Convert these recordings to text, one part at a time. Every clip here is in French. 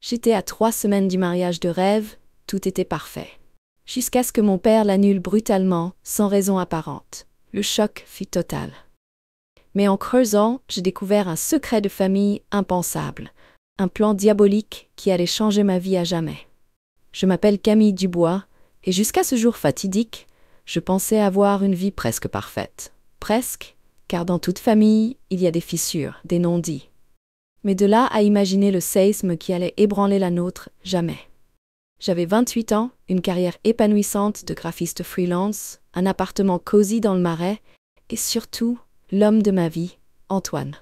J'étais à 3 semaines du mariage de rêve, tout était parfait. Jusqu'à ce que mon père l'annule brutalement, sans raison apparente. Le choc fut total. Mais en creusant, j'ai découvert un secret de famille impensable. Un plan diabolique qui allait changer ma vie à jamais. Je m'appelle Camille Dubois, et jusqu'à ce jour fatidique, je pensais avoir une vie presque parfaite. Presque, car dans toute famille, il y a des fissures, des non-dits. Mais de là à imaginer le séisme qui allait ébranler la nôtre, jamais. J'avais 28 ans, une carrière épanouissante de graphiste freelance, un appartement cosy dans le Marais, et surtout, l'homme de ma vie, Antoine.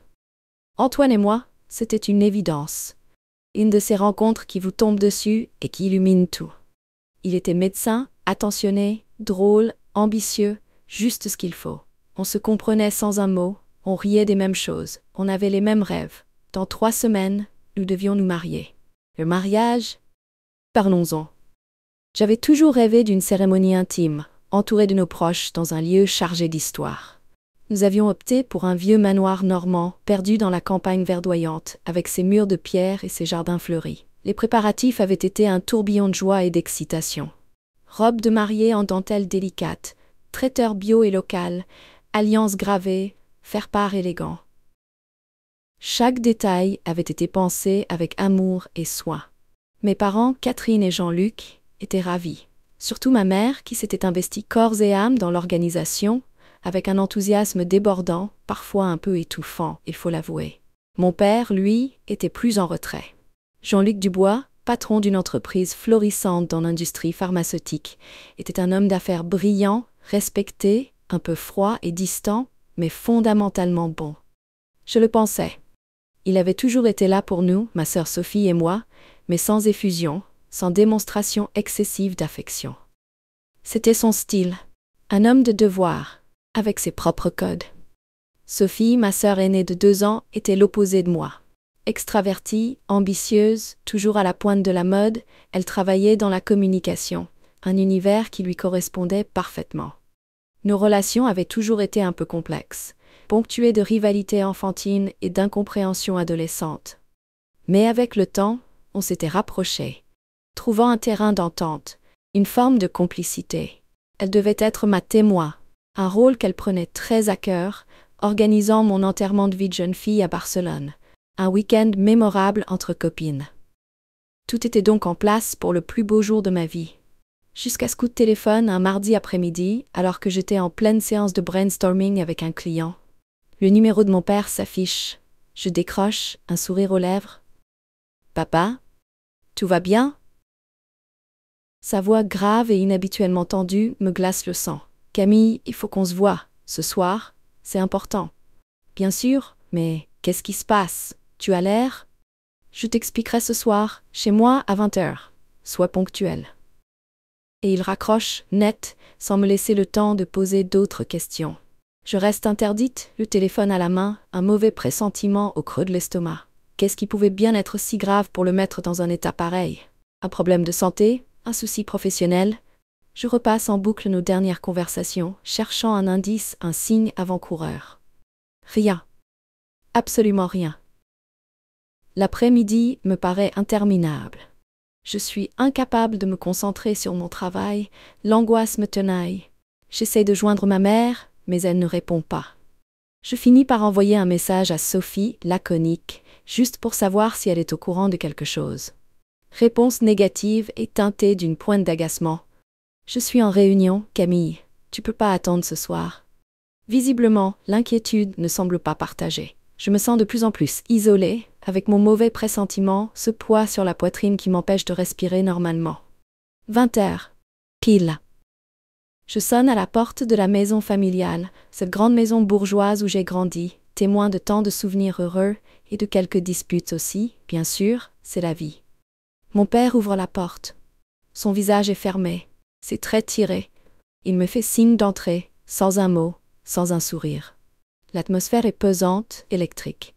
Antoine et moi, c'était une évidence. Une de ces rencontres qui vous tombent dessus et qui illuminent tout. Il était médecin, attentionné, drôle, ambitieux, juste ce qu'il faut. On se comprenait sans un mot, on riait des mêmes choses, on avait les mêmes rêves. Dans 3 semaines, nous devions nous marier. Le mariage? Parlons-en. J'avais toujours rêvé d'une cérémonie intime, entourée de nos proches dans un lieu chargé d'histoire. Nous avions opté pour un vieux manoir normand, perdu dans la campagne verdoyante, avec ses murs de pierre et ses jardins fleuris. Les préparatifs avaient été un tourbillon de joie et d'excitation. Robe de mariée en dentelle délicate, traiteur bio et local, alliances gravées, faire-part élégant. Chaque détail avait été pensé avec amour et soin. Mes parents, Catherine et Jean-Luc, étaient ravis. Surtout ma mère, qui s'était investie corps et âme dans l'organisation, avec un enthousiasme débordant, parfois un peu étouffant, il faut l'avouer. Mon père, lui, était plus en retrait. Jean-Luc Dubois, patron d'une entreprise florissante dans l'industrie pharmaceutique, était un homme d'affaires brillant, respecté, un peu froid et distant, mais fondamentalement bon. Je le pensais. Il avait toujours été là pour nous, ma sœur Sophie et moi, mais sans effusion, sans démonstration excessive d'affection. C'était son style, un homme de devoir, avec ses propres codes. Sophie, ma sœur aînée de 2 ans, était l'opposé de moi. Extravertie, ambitieuse, toujours à la pointe de la mode, elle travaillait dans la communication, un univers qui lui correspondait parfaitement. Nos relations avaient toujours été un peu complexes, ponctuées de rivalités enfantines et d'incompréhension adolescente. Mais avec le temps, on s'était rapprochés, trouvant un terrain d'entente, une forme de complicité. Elle devait être ma témoin, un rôle qu'elle prenait très à cœur, organisant mon enterrement de vie de jeune fille à Barcelone, un week-end mémorable entre copines. Tout était donc en place pour le plus beau jour de ma vie. Jusqu'à ce coup de téléphone un mardi après-midi, alors que j'étais en pleine séance de brainstorming avec un client. Le numéro de mon père s'affiche. Je décroche, un sourire aux lèvres. « Papa, tout va bien ?» Sa voix grave et inhabituellement tendue me glace le sang. « Camille, il faut qu'on se voie. Ce soir, c'est important. »« Bien sûr, mais qu'est-ce qui se passe? Tu as l'air ?»« Je t'expliquerai ce soir, chez moi à 20h. Sois ponctuel. » Et il raccroche, net, sans me laisser le temps de poser d'autres questions. Je reste interdite, le téléphone à la main, un mauvais pressentiment au creux de l'estomac. Qu'est-ce qui pouvait bien être si grave pour le mettre dans un état pareil? Un problème de santé? Un souci professionnel? Je repasse en boucle nos dernières conversations, cherchant un indice, un signe avant-coureur. Rien. Absolument rien. L'après-midi me paraît interminable. Je suis incapable de me concentrer sur mon travail, l'angoisse me tenaille. J'essaie de joindre ma mère, mais elle ne répond pas. Je finis par envoyer un message à Sophie, laconique, juste pour savoir si elle est au courant de quelque chose. Réponse négative et teintée d'une pointe d'agacement. « Je suis en réunion, Camille. Tu peux pas attendre ce soir. » Visiblement, l'inquiétude ne semble pas partagée. Je me sens de plus en plus isolée, avec mon mauvais pressentiment, ce poids sur la poitrine qui m'empêche de respirer normalement. 20h. Pile. Je sonne à la porte de la maison familiale, cette grande maison bourgeoise où j'ai grandi, témoin de tant de souvenirs heureux et de quelques disputes aussi, bien sûr, c'est la vie. Mon père ouvre la porte. Son visage est fermé, ses traits tirés. Il me fait signe d'entrer, sans un mot, sans un sourire. L'atmosphère est pesante, électrique.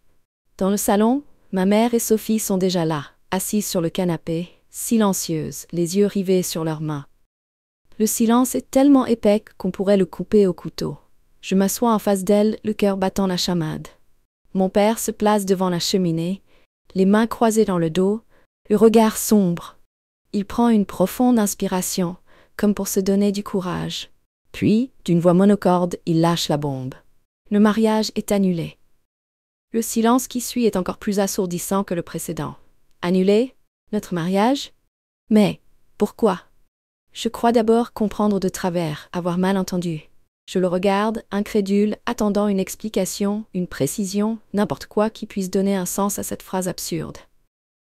Dans le salon, ma mère et Sophie sont déjà là, assises sur le canapé, silencieuses, les yeux rivés sur leurs mains. Le silence est tellement épais qu'on pourrait le couper au couteau. Je m'assois en face d'elle, le cœur battant la chamade. Mon père se place devant la cheminée, les mains croisées dans le dos, Le regard sombre. Il prend une profonde inspiration, comme pour se donner du courage. Puis, d'une voix monocorde, il lâche la bombe. Le mariage est annulé. Le silence qui suit est encore plus assourdissant que le précédent. Annulé? Notre mariage? Mais, pourquoi? Je crois d'abord comprendre de travers, avoir mal entendu. Je le regarde, incrédule, attendant une explication, une précision, n'importe quoi qui puisse donner un sens à cette phrase absurde.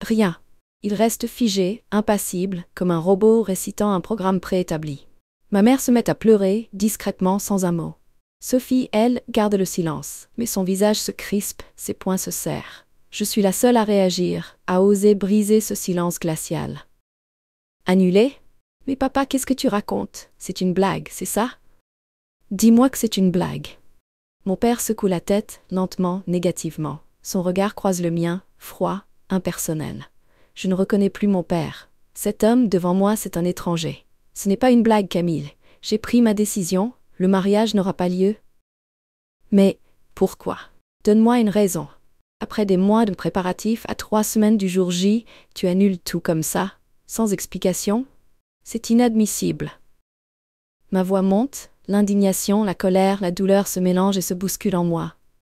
Rien. Il reste figé, impassible, comme un robot récitant un programme préétabli. Ma mère se met à pleurer, discrètement, sans un mot. Sophie, elle, garde le silence, mais son visage se crispe, ses poings se serrent. Je suis la seule à réagir, à oser briser ce silence glacial. Annulé? Mais papa, qu'est-ce que tu racontes? C'est une blague, c'est ça? Dis-moi que c'est une blague. Mon père secoue la tête, lentement, négativement. Son regard croise le mien, froid, impersonnel. Je ne reconnais plus mon père. Cet homme, devant moi, c'est un étranger. Ce n'est pas une blague, Camille. J'ai pris ma décision, le mariage n'aura pas lieu. Mais, pourquoi? Donne-moi une raison. Après des mois de préparatifs, à 3 semaines du jour J, tu annules tout comme ça, sans explication? C'est inadmissible. Ma voix monte, l'indignation, la colère, la douleur se mélangent et se bousculent en moi.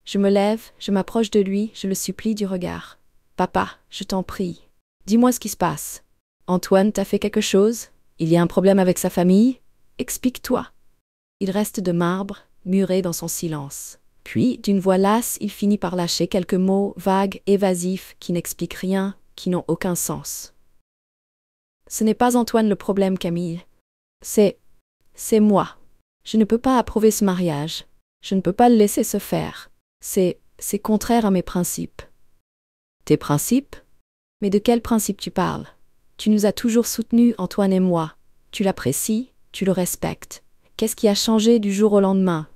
Je me lève, je m'approche de lui, je le supplie du regard. Papa, je t'en prie. Dis-moi ce qui se passe. Antoine t'a fait quelque chose? Il y a un problème avec sa famille? Explique-toi. Il reste de marbre, muré dans son silence. Puis, d'une voix lasse, il finit par lâcher quelques mots vagues, évasifs, qui n'expliquent rien, qui n'ont aucun sens. Ce n'est pas Antoine le problème, Camille. C'est moi. Je ne peux pas approuver ce mariage. Je ne peux pas le laisser se faire. C'est contraire à mes principes. Tes principes? Mais de quels principes tu parles? Tu nous as toujours soutenus, Antoine et moi. Tu l'apprécies, tu le respectes. Qu'est-ce qui a changé du jour au lendemain?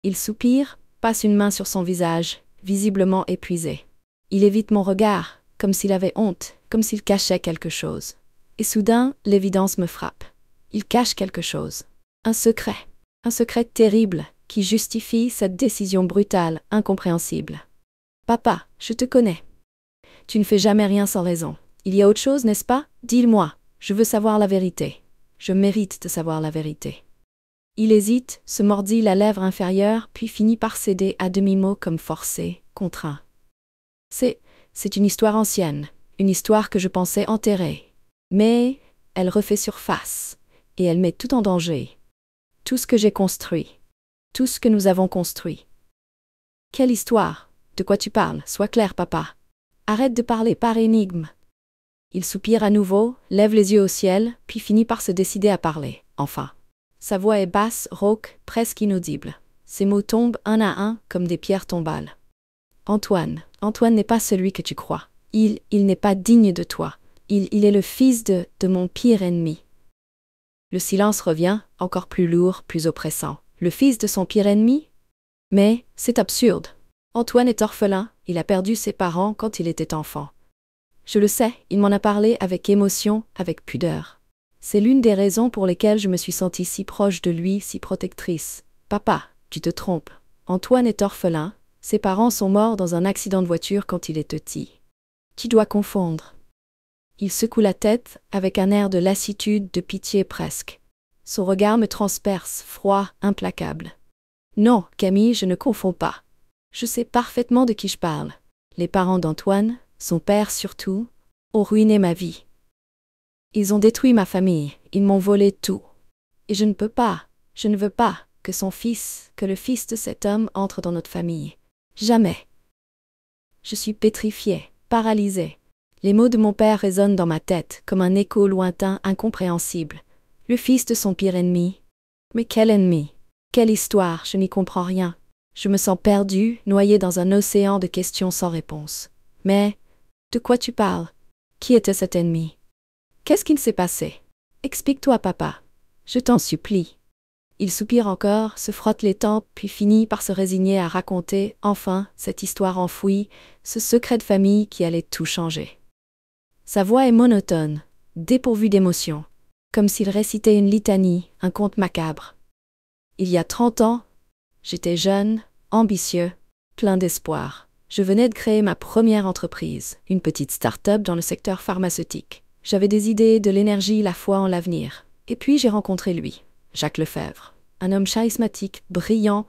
Il soupire, passe une main sur son visage, visiblement épuisé. Il évite mon regard, comme s'il avait honte, comme s'il cachait quelque chose. Et soudain, l'évidence me frappe. Il cache quelque chose. Un secret terrible, qui justifie cette décision brutale, incompréhensible. Papa, je te connais. Tu ne fais jamais rien sans raison. Il y a autre chose, n'est-ce pas? Dis-le-moi, je veux savoir la vérité. Je mérite de savoir la vérité. Il hésite, se mordit la lèvre inférieure, puis finit par céder à demi-mot comme forcé, contraint. C'est une histoire ancienne, une histoire que je pensais enterrée. Mais elle refait surface, et elle met tout en danger. Tout ce que j'ai construit. Tout ce que nous avons construit. Quelle histoire? De quoi tu parles? Sois clair, papa. Arrête de parler par énigme. Il soupire à nouveau, lève les yeux au ciel, puis finit par se décider à parler, enfin. Sa voix est basse, rauque, presque inaudible. Ses mots tombent un à un, comme des pierres tombales. Antoine n'est pas celui que tu crois. Il n'est pas digne de toi. Il est le fils de mon pire ennemi. Le silence revient, encore plus lourd, plus oppressant. Le fils de son pire ennemi? Mais c'est absurde. Antoine est orphelin, il a perdu ses parents quand il était enfant. Je le sais, il m'en a parlé avec émotion, avec pudeur. C'est l'une des raisons pour lesquelles je me suis sentie si proche de lui, si protectrice. Papa, tu te trompes. Antoine est orphelin, ses parents sont morts dans un accident de voiture quand il est petit. Tu dois confondre. Il secoue la tête, avec un air de lassitude, de pitié presque. Son regard me transperce, froid, implacable. Non, Camille, je ne confonds pas. Je sais parfaitement de qui je parle. Les parents d'Antoine, son père surtout, ont ruiné ma vie. Ils ont détruit ma famille, ils m'ont volé tout. Et je ne veux pas, que le fils de cet homme entre dans notre famille. Jamais. Je suis pétrifiée, paralysée. Les mots de mon père résonnent dans ma tête, comme un écho lointain, incompréhensible. Le fils de son pire ennemi. Mais quel ennemi? Quelle histoire? Je n'y comprends rien. Je me sens perdue, noyée dans un océan de questions sans réponse. Mais, de quoi tu parles? Qui était cet ennemi? Qu'est-ce qui s'est passé? Explique-toi, papa. Je t'en supplie. Il soupire encore, se frotte les tempes, puis finit par se résigner à raconter, enfin, cette histoire enfouie, ce secret de famille qui allait tout changer. Sa voix est monotone, dépourvue d'émotion, comme s'il récitait une litanie, un conte macabre. Il y a 30 ans, j'étais jeune, ambitieux, plein d'espoir. Je venais de créer ma première entreprise, une petite start-up dans le secteur pharmaceutique. J'avais des idées, de l'énergie, la foi en l'avenir. Et puis j'ai rencontré lui, Jacques Lefebvre. Un homme charismatique, brillant,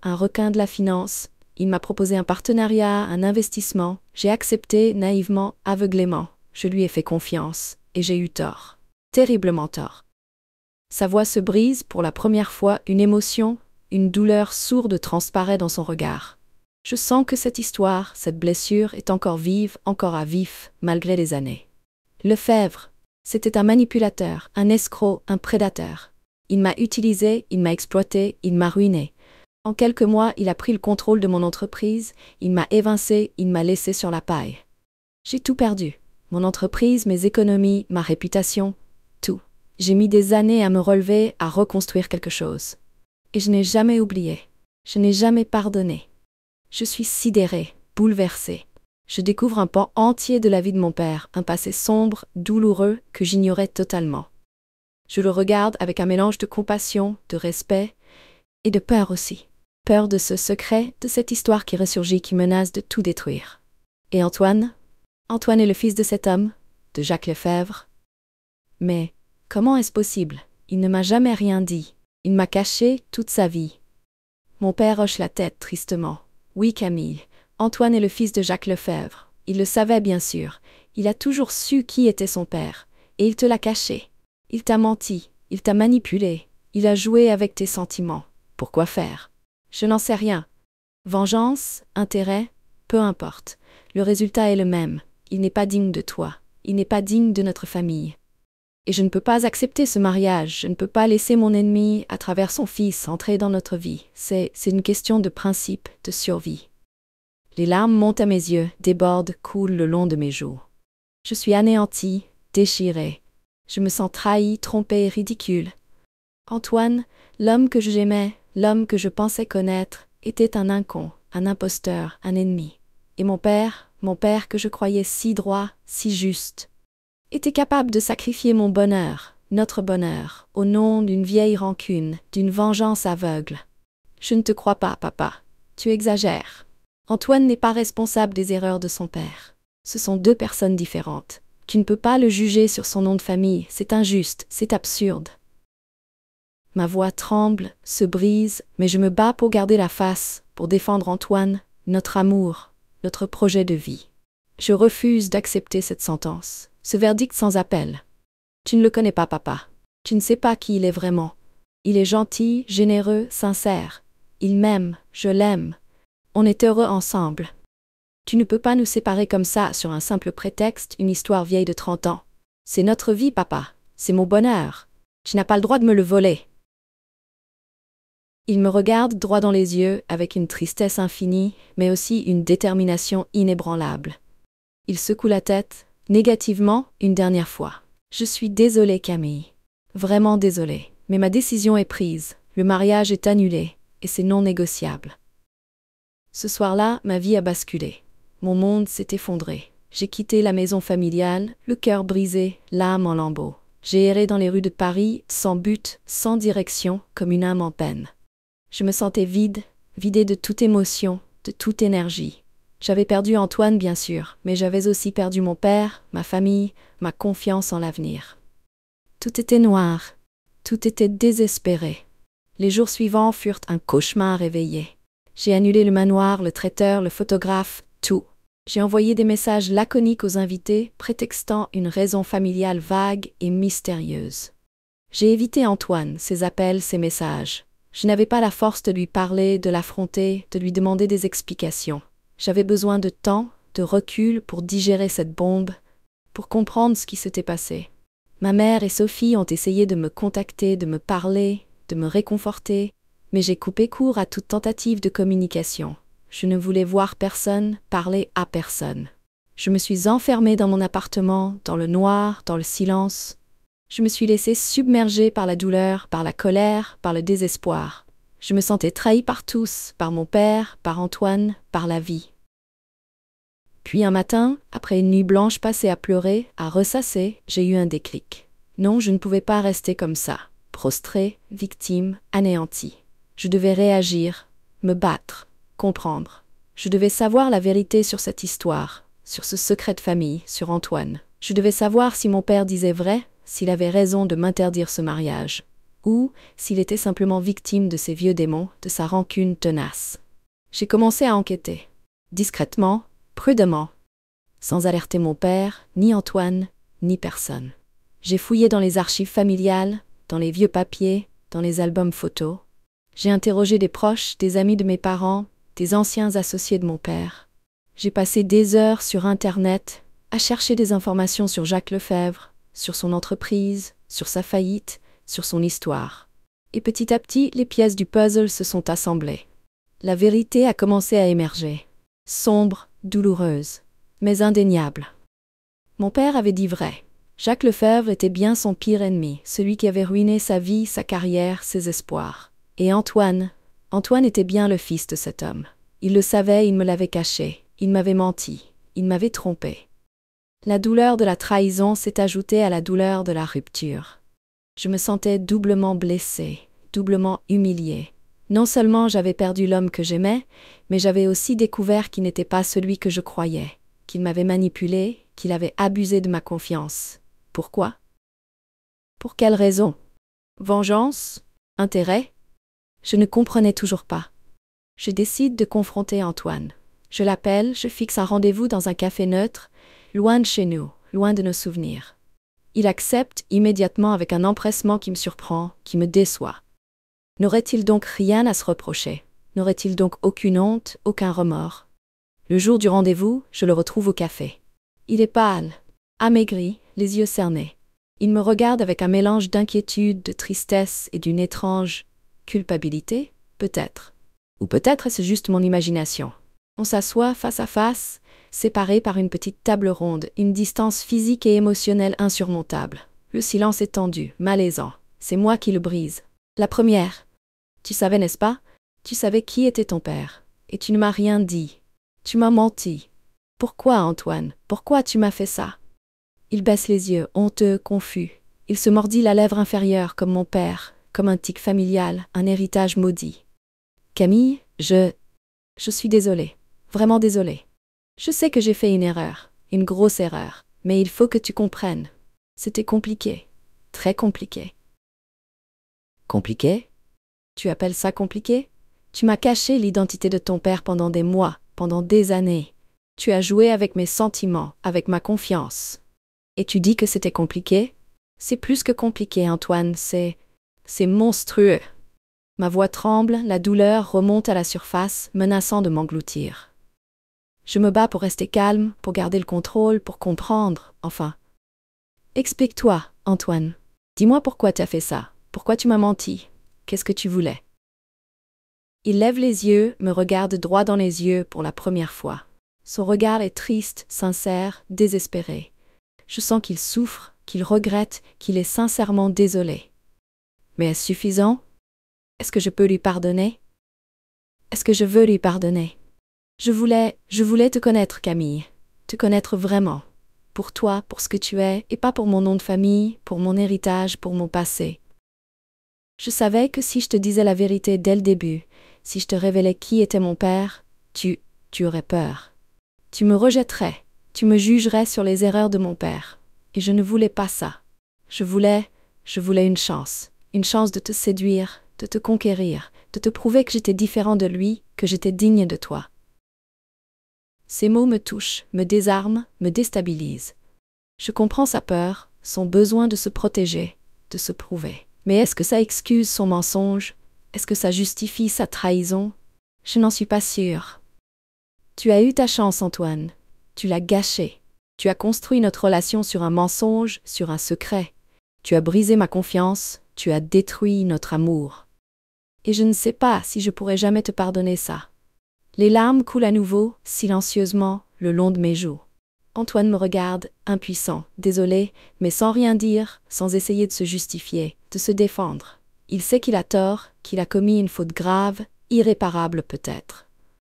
un requin de la finance. Il m'a proposé un partenariat, un investissement. J'ai accepté, naïvement, aveuglément. Je lui ai fait confiance, et j'ai eu tort. Terriblement tort. Sa voix se brise, pour la première fois, une émotion, une douleur sourde transparaît dans son regard. Je sens que cette histoire, cette blessure est encore vive, encore à vif, malgré les années. Lefebvre, c'était un manipulateur, un escroc, un prédateur. Il m'a utilisé, il m'a exploité, il m'a ruiné. En quelques mois, il a pris le contrôle de mon entreprise, il m'a évincé, il m'a laissé sur la paille. J'ai tout perdu. Mon entreprise, mes économies, ma réputation, tout. J'ai mis des années à me relever, à reconstruire quelque chose. Et je n'ai jamais oublié. Je n'ai jamais pardonné. Je suis sidérée, bouleversée. Je découvre un pan entier de la vie de mon père, un passé sombre, douloureux, que j'ignorais totalement. Je le regarde avec un mélange de compassion, de respect et de peur aussi. Peur de ce secret, de cette histoire qui ressurgit, qui menace de tout détruire. Et Antoine? Antoine est le fils de cet homme, de Jacques Lefebvre. Mais comment est-ce possible? Il ne m'a jamais rien dit. Il m'a caché toute sa vie. Mon père hoche la tête tristement. Oui, Camille, Antoine est le fils de Jacques Lefebvre. Il le savait bien sûr. Il a toujours su qui était son père. Et il te l'a caché. Il t'a menti. Il t'a manipulé. Il a joué avec tes sentiments. Pourquoi faire? Je n'en sais rien. Vengeance, intérêt, peu importe. Le résultat est le même. Il n'est pas digne de toi. Il n'est pas digne de notre famille. Et je ne peux pas accepter ce mariage. Je ne peux pas laisser mon ennemi, à travers son fils, entrer dans notre vie. C'est une question de principe, de survie. Les larmes montent à mes yeux, débordent, coulent le long de mes joues. Je suis anéantie, déchirée. Je me sens trahie, trompée, ridicule. Antoine, l'homme que j'aimais, l'homme que je pensais connaître, était un incon, un imposteur, un ennemi. Et mon père que je croyais si droit, si juste, était capable de sacrifier mon bonheur, notre bonheur, au nom d'une vieille rancune, d'une vengeance aveugle. Je ne te crois pas, papa. Tu exagères. Antoine n'est pas responsable des erreurs de son père. Ce sont deux personnes différentes. Tu ne peux pas le juger sur son nom de famille, c'est injuste, c'est absurde. Ma voix tremble, se brise, mais je me bats pour garder la face, pour défendre Antoine, notre amour, notre projet de vie. Je refuse d'accepter cette sentence, ce verdict sans appel. Tu ne le connais pas, papa. Tu ne sais pas qui il est vraiment. Il est gentil, généreux, sincère. Il m'aime, je l'aime. On est heureux ensemble. Tu ne peux pas nous séparer comme ça sur un simple prétexte, une histoire vieille de 30 ans. C'est notre vie, papa. C'est mon bonheur. Tu n'as pas le droit de me le voler. Il me regarde droit dans les yeux avec une tristesse infinie, mais aussi une détermination inébranlable. Il secoue la tête, négativement, une dernière fois. Je suis désolée, Camille. Vraiment désolée. Mais ma décision est prise. Le mariage est annulé, et c'est non négociable. Ce soir-là, ma vie a basculé. Mon monde s'est effondré. J'ai quitté la maison familiale, le cœur brisé, l'âme en lambeaux. J'ai erré dans les rues de Paris, sans but, sans direction, comme une âme en peine. Je me sentais vide, vidée de toute émotion, de toute énergie. J'avais perdu Antoine, bien sûr, mais j'avais aussi perdu mon père, ma famille, ma confiance en l'avenir. Tout était noir, tout était désespéré. Les jours suivants furent un cauchemar réveillé. J'ai annulé le manoir, le traiteur, le photographe, tout. J'ai envoyé des messages laconiques aux invités, prétextant une raison familiale vague et mystérieuse. J'ai évité Antoine, ses appels, ses messages. Je n'avais pas la force de lui parler, de l'affronter, de lui demander des explications. J'avais besoin de temps, de recul pour digérer cette bombe, pour comprendre ce qui s'était passé. Ma mère et Sophie ont essayé de me contacter, de me parler, de me réconforter, mais j'ai coupé court à toute tentative de communication. Je ne voulais voir personne, parler à personne. Je me suis enfermée dans mon appartement, dans le noir, dans le silence. Je me suis laissée submerger par la douleur, par la colère, par le désespoir. Je me sentais trahie par tous, par mon père, par Antoine, par la vie. Puis un matin, après une nuit blanche passée à pleurer, à ressasser, j'ai eu un déclic. Non, je ne pouvais pas rester comme ça, prostrée, victime, anéantie. Je devais réagir, me battre, comprendre. Je devais savoir la vérité sur cette histoire, sur ce secret de famille, sur Antoine. Je devais savoir si mon père disait vrai, s'il avait raison de m'interdire ce mariage, ou s'il était simplement victime de ses vieux démons, de sa rancune tenace. J'ai commencé à enquêter, discrètement, prudemment, sans alerter mon père, ni Antoine, ni personne. J'ai fouillé dans les archives familiales, dans les vieux papiers, dans les albums photos. J'ai interrogé des proches, des amis de mes parents, des anciens associés de mon père. J'ai passé des heures sur Internet à chercher des informations sur Jacques Lefebvre, sur son entreprise, sur sa faillite, sur son histoire. Et petit à petit, les pièces du puzzle se sont assemblées. La vérité a commencé à émerger. Sombre, douloureuse, mais indéniable. Mon père avait dit vrai. Jacques Lefebvre était bien son pire ennemi, celui qui avait ruiné sa vie, sa carrière, ses espoirs. Et Antoine était bien le fils de cet homme. Il le savait, il me l'avait caché, il m'avait menti, il m'avait trompé. La douleur de la trahison s'est ajoutée à la douleur de la rupture. Je me sentais doublement blessée, doublement humiliée. Non seulement j'avais perdu l'homme que j'aimais, mais j'avais aussi découvert qu'il n'était pas celui que je croyais, qu'il m'avait manipulé, qu'il avait abusé de ma confiance. Pourquoi? Pour quelle raison? Vengeance? Intérêt? Je ne comprenais toujours pas. Je décide de confronter Antoine. Je l'appelle, je fixe un rendez-vous dans un café neutre, loin de chez nous, loin de nos souvenirs. Il accepte immédiatement avec un empressement qui me surprend, qui me déçoit. N'aurait-il donc rien à se reprocher? N'aurait-il donc aucune honte, aucun remords? Le jour du rendez-vous, je le retrouve au café. Il est pâle, amaigri, les yeux cernés. Il me regarde avec un mélange d'inquiétude, de tristesse et d'une étrange culpabilité, peut-être. Ou peut-être est-ce juste mon imagination. On s'assoit face à face, séparés par une petite table ronde, une distance physique et émotionnelle insurmontable. Le silence est tendu, malaisant. C'est moi qui le brise. La première. Tu savais, n'est-ce pas? Tu savais qui était ton père. Et tu ne m'as rien dit. Tu m'as menti. Pourquoi, Antoine? Pourquoi tu m'as fait ça? Il baisse les yeux, honteux, confus. Il se mordit la lèvre inférieure comme mon père, comme un tic familial, un héritage maudit. Camille, je suis désolée. Vraiment désolée. Je sais que j'ai fait une erreur, une grosse erreur, mais il faut que tu comprennes. C'était compliqué. Très compliqué. Compliqué? Tu appelles ça compliqué? Tu m'as caché l'identité de ton père pendant des mois, pendant des années. Tu as joué avec mes sentiments, avec ma confiance. Et tu dis que c'était compliqué? C'est plus que compliqué, Antoine, c'est monstrueux. Ma voix tremble, la douleur remonte à la surface, menaçant de m'engloutir. Je me bats pour rester calme, pour garder le contrôle, pour comprendre, enfin. Explique-toi, Antoine. Dis-moi pourquoi tu as fait ça, pourquoi tu m'as menti, qu'est-ce que tu voulais? Il lève les yeux, me regarde droit dans les yeux pour la première fois. Son regard est triste, sincère, désespéré. Je sens qu'il souffre, qu'il regrette, qu'il est sincèrement désolé. Mais est-ce suffisant? Est-ce que je peux lui pardonner? Est-ce que je veux lui pardonner? Je voulais te connaître, Camille. Te connaître vraiment. Pour toi, pour ce que tu es, et pas pour mon nom de famille, pour mon héritage, pour mon passé. Je savais que si je te disais la vérité dès le début, si je te révélais qui était mon père, tu aurais peur. Tu me rejetterais, tu me jugerais sur les erreurs de mon père. Et je ne voulais pas ça. Je voulais une chance de te séduire, de te conquérir, de te prouver que j'étais différent de lui, que j'étais digne de toi. Ces mots me touchent, me désarment, me déstabilisent. Je comprends sa peur, son besoin de se protéger, de se prouver. Mais est-ce que ça excuse son mensonge? Est-ce que ça justifie sa trahison? Je n'en suis pas sûre. Tu as eu ta chance, Antoine. Tu l'as gâchée. Tu as construit notre relation sur un mensonge, sur un secret. Tu as brisé ma confiance, tu as détruit notre amour. Et je ne sais pas si je pourrai jamais te pardonner ça. Les larmes coulent à nouveau, silencieusement, le long de mes joues. Antoine me regarde, impuissant, désolé, mais sans rien dire, sans essayer de se justifier, de se défendre. Il sait qu'il a tort, qu'il a commis une faute grave, irréparable peut-être.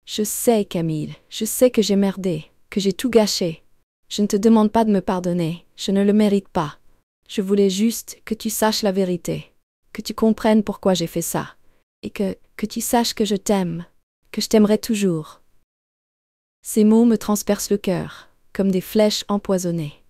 Je sais, Camille, je sais que j'ai merdé, que j'ai tout gâché. Je ne te demande pas de me pardonner, je ne le mérite pas. Je voulais juste que tu saches la vérité, que tu comprennes pourquoi j'ai fait ça, et que tu saches que je t'aime, que je t'aimerai toujours. Ces mots me transpercent le cœur, comme des flèches empoisonnées.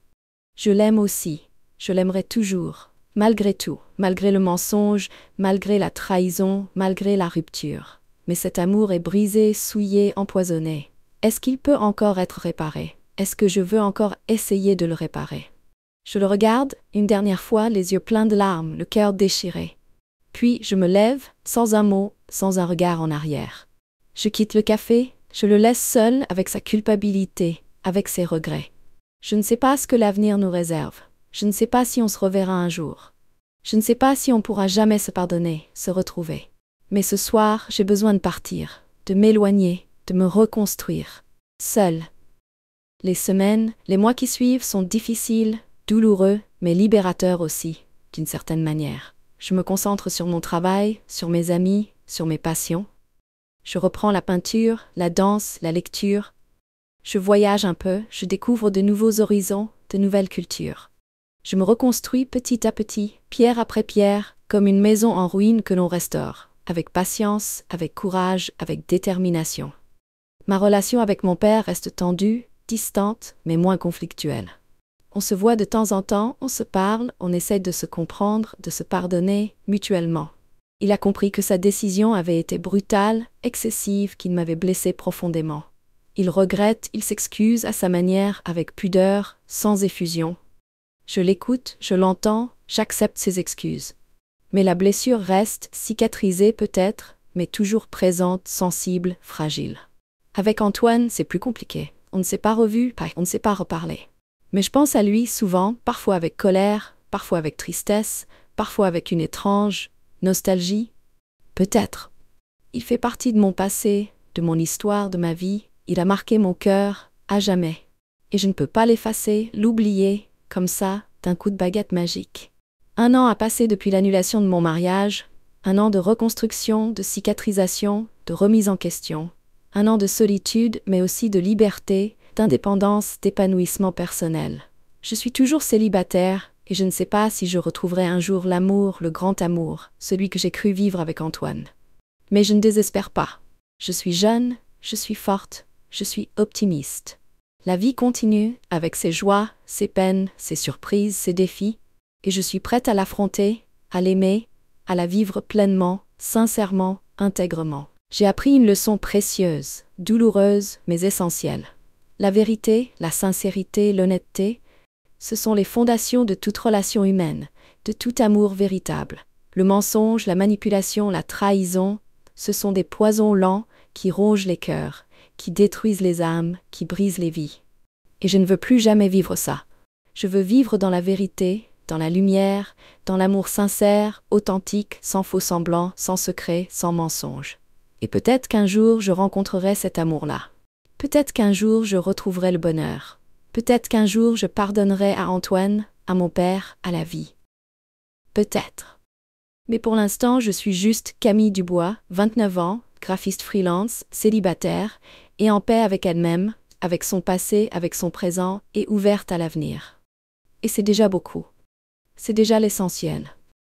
Je l'aime aussi, je l'aimerai toujours, malgré tout, malgré le mensonge, malgré la trahison, malgré la rupture. Mais cet amour est brisé, souillé, empoisonné. Est-ce qu'il peut encore être réparé? Est-ce que je veux encore essayer de le réparer? Je le regarde, une dernière fois, les yeux pleins de larmes, le cœur déchiré. Puis je me lève, sans un mot, sans un regard en arrière. Je quitte le café, je le laisse seul avec sa culpabilité, avec ses regrets. Je ne sais pas ce que l'avenir nous réserve. Je ne sais pas si on se reverra un jour. Je ne sais pas si on pourra jamais se pardonner, se retrouver. Mais ce soir, j'ai besoin de partir, de m'éloigner, de me reconstruire. Seul. Les semaines, les mois qui suivent sont difficiles, douloureux, mais libérateurs aussi, d'une certaine manière. Je me concentre sur mon travail, sur mes amis, sur mes passions. Je reprends la peinture, la danse, la lecture. Je voyage un peu, je découvre de nouveaux horizons, de nouvelles cultures. Je me reconstruis petit à petit, pierre après pierre, comme une maison en ruine que l'on restaure, avec patience, avec courage, avec détermination. Ma relation avec mon père reste tendue, distante, mais moins conflictuelle. On se voit de temps en temps, on se parle, on essaie de se comprendre, de se pardonner, mutuellement. Il a compris que sa décision avait été brutale, excessive, qu'il m'avait blessé profondément. Il regrette, il s'excuse à sa manière, avec pudeur, sans effusion. Je l'écoute, je l'entends, j'accepte ses excuses. Mais la blessure reste, cicatrisée peut-être, mais toujours présente, sensible, fragile. Avec Antoine, c'est plus compliqué. On ne s'est pas revu, on ne s'est pas reparlé. Mais je pense à lui souvent, parfois avec colère, parfois avec tristesse, parfois avec une étrange nostalgie. Peut-être. Il fait partie de mon passé, de mon histoire, de ma vie. Il a marqué mon cœur, à jamais. Et je ne peux pas l'effacer, l'oublier, comme ça, d'un coup de baguette magique. 1 an a passé depuis l'annulation de mon mariage, 1 an de reconstruction, de cicatrisation, de remise en question. 1 an de solitude, mais aussi de liberté, d'indépendance, d'épanouissement personnel. Je suis toujours célibataire, et je ne sais pas si je retrouverai un jour l'amour, le grand amour, celui que j'ai cru vivre avec Antoine. Mais je ne désespère pas. Je suis jeune, je suis forte, je suis optimiste. La vie continue, avec ses joies, ses peines, ses surprises, ses défis, et je suis prête à l'affronter, à l'aimer, à la vivre pleinement, sincèrement, intègrement. J'ai appris une leçon précieuse, douloureuse, mais essentielle. La vérité, la sincérité, l'honnêteté, ce sont les fondations de toute relation humaine, de tout amour véritable. Le mensonge, la manipulation, la trahison, ce sont des poisons lents qui rongent les cœurs, qui détruisent les âmes, qui brisent les vies. Et je ne veux plus jamais vivre ça. Je veux vivre dans la vérité, dans la lumière, dans l'amour sincère, authentique, sans faux semblant, sans secret, sans mensonge. Et peut-être qu'un jour je rencontrerai cet amour-là. Peut-être qu'un jour je retrouverai le bonheur. Peut-être qu'un jour je pardonnerai à Antoine, à mon père, à la vie. Peut-être. Mais pour l'instant, je suis juste Camille Dubois, 29 ans, graphiste freelance, célibataire, et en paix avec elle-même, avec son passé, avec son présent, et ouverte à l'avenir. Et c'est déjà beaucoup. C'est déjà l'essentiel.